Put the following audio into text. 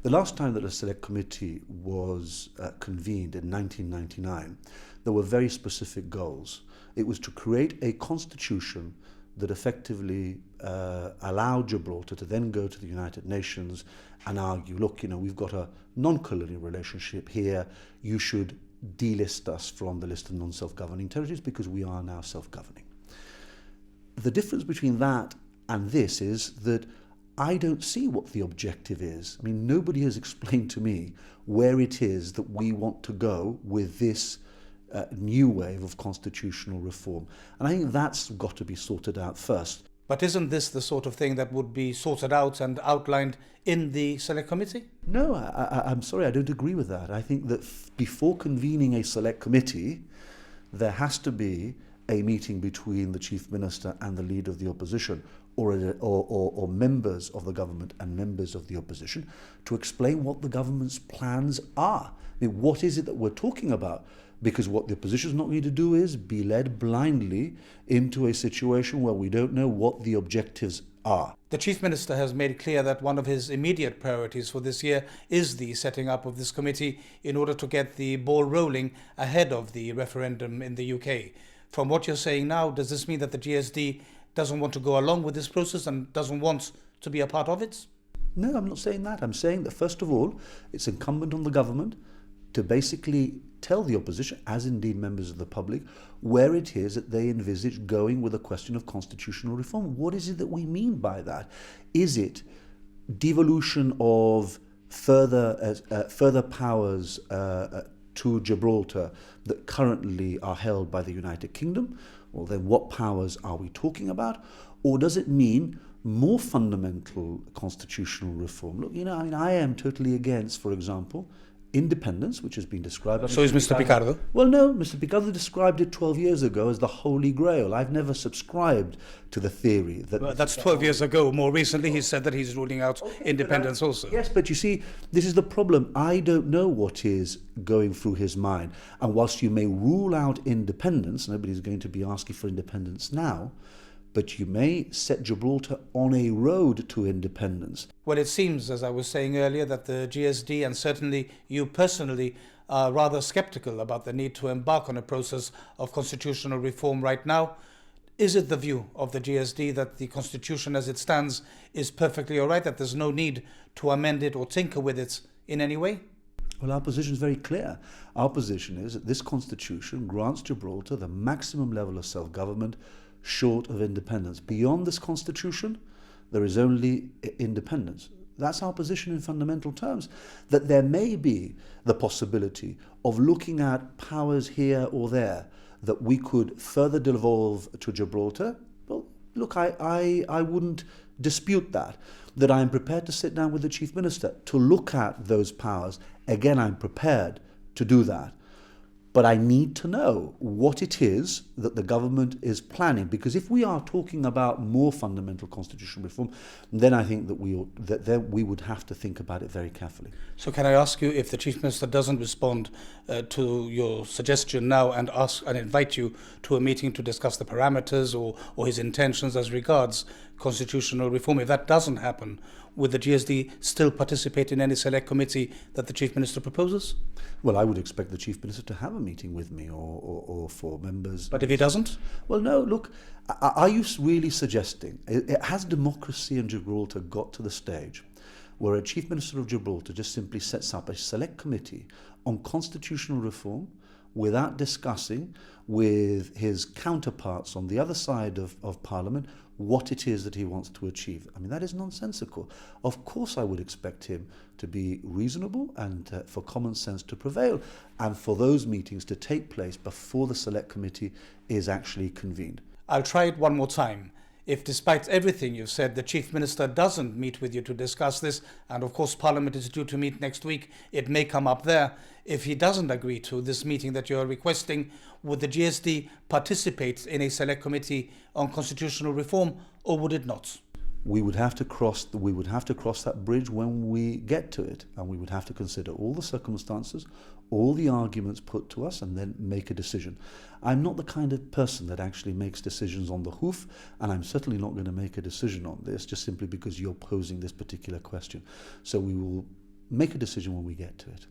The last time that a select committee was convened in 1999, there were very specific goals. It was to create a constitution that effectively allowed Gibraltar to then go to the United Nations and argue, look, we've got a non-colonial relationship here, you should delist us from the list of non-self-governing territories because we are now self-governing. The difference between that and this is that I don't see what the objective is. I mean, nobody has explained to me where it is that we want to go with this new wave of constitutional reform. And I think that's got to be sorted out first. But isn't this the sort of thing that would be sorted out and outlined in the Select Committee? No, I'm sorry, I don't agree with that. I think that before convening a Select Committee, there has to be a meeting between the Chief Minister and the leader of the opposition, or members of the government and members of the opposition, to explain what the government's plans are. I mean, what is it that we're talking about? Because what the opposition is not going to do is be led blindly into a situation where we don't know what the objectives are. The Chief Minister has made clear that one of his immediate priorities for this year is the setting up of this committee in order to get the ball rolling ahead of the referendum in the UK. From what you're saying now, does this mean that the GSD doesn't want to go along with this process and doesn't want to be a part of it? No, I'm not saying that. I'm saying that, first of all, it's incumbent on the government to basically tell the opposition, as indeed members of the public, where it is that they envisage going with a question of constitutional reform. What is it that we mean by that? Is it devolution of further powers to Gibraltar that currently are held by the United Kingdom? Well, then what powers are we talking about? Or does it mean more fundamental constitutional reform? Look, I am totally against, for example, independence, which has been described. So is Mr. Picardo? Well, no, Mr. Picardo described it 12 years ago as the Holy Grail. I've never subscribed to the theory that... Well, that's 12 years ago. More recently, he said that he's ruling out independence also. Yes, but you see, this is the problem. I don't know what is going through his mind. And whilst you may rule out independence, nobody's going to be asking for independence now, but you may set Gibraltar on a road to independence. Well, it seems, as I was saying earlier, that the GSD and certainly you personally are rather sceptical about the need to embark on a process of constitutional reform right now. Is it the view of the GSD that the constitution as it stands is perfectly all right, that there's no need to amend it or tinker with it in any way? Well, our position is very clear. Our position is that this constitution grants Gibraltar the maximum level of self-government short of independence. Beyond this constitution, there is only independence. That's our position in fundamental terms, that there may be the possibility of looking at powers here or there that we could further devolve to Gibraltar. Well, look, I wouldn't dispute that I am prepared to sit down with the Chief Minister to look at those powers. Again, I'm prepared to do that. But I need to know what it is that the government is planning, because if we are talking about more fundamental constitutional reform, then I think that we would have to think about it very carefully. So can I ask you, if the Chief Minister doesn't respond to your suggestion now and invite you to a meeting to discuss the parameters or his intentions as regards constitutional reform, if that doesn't happen, would the GSD still participate in any select committee that the Chief Minister proposes? Well, I would expect the Chief Minister to have a meeting with me or for members. But if he doesn't? Well, no, look, are you really suggesting, has democracy in Gibraltar got to the stage where a Chief Minister of Gibraltar just simply sets up a select committee on constitutional reform without discussing with his counterparts on the other side of Parliament what it is that he wants to achieve? I mean, that is nonsensical. Of course I would expect him to be reasonable and for common sense to prevail, and for those meetings to take place before the select committee is actually convened. I'll try it one more time. If despite everything you've said, the Chief Minister doesn't meet with you to discuss this, and of course Parliament is due to meet next week, it may come up there. If he doesn't agree to this meeting that you're requesting, would the GSD participate in a select committee on constitutional reform, or would it not? We would have to cross that bridge when we get to it, and we would have to consider all the circumstances, all the arguments put to us, and then make a decision. I'm not the kind of person that actually makes decisions on the hoof, and I'm certainly not going to make a decision on this just simply because you're posing this particular question. So we will make a decision when we get to it.